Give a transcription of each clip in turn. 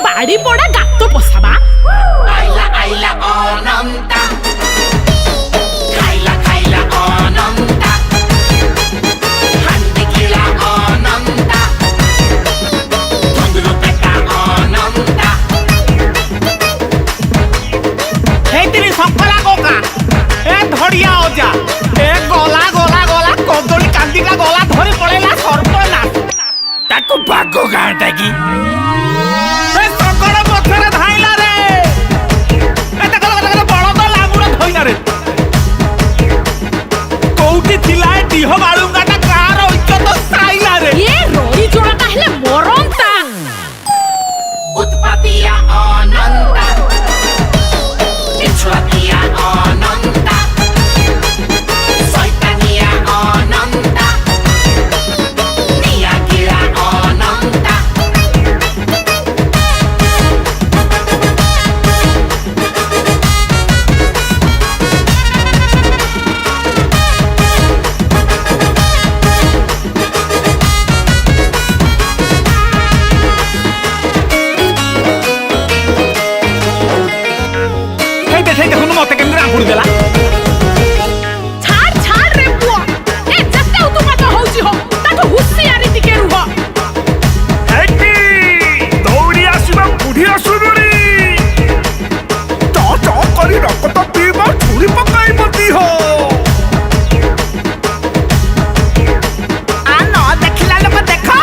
बाड़ी पड़ा गातो पसाबा आइला आइला अनंता खाइला खाइला अनंता हांडी खिला अनंता धुंदुरु पेटा अनंता हे तिनी सकला कोका ए धड़िया ओजा ए गला गला गला कदली कांदीला गला धरी पळेला सरपना ताको बागो गांटा की उत्पत्तिया अनंता इच्छुतिया अनंता सैतानिया अनंता निया गिरा अनंता मत के राखुड़ देला छाड़ छाड़ रे पुआ ए जत्ते तू मत होउची हो ताको हुसियारी टिके रुह हेटी दौड़ी आसीबा बुढ़ी आसुबड़ी तो करी रक्त पीबा छुरी पकाई बती हो आ न देखिला लोग देखो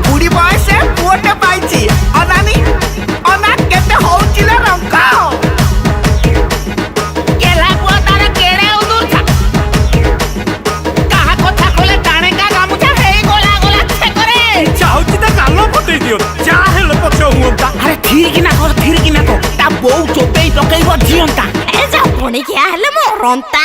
बुढ़ी बयस पुओटे पाइची अनानी अना केते होउची ले रंका ठीक ना को ता बौ चोपे पकई बजियंता ए जा कोणी क्या हले मोरंता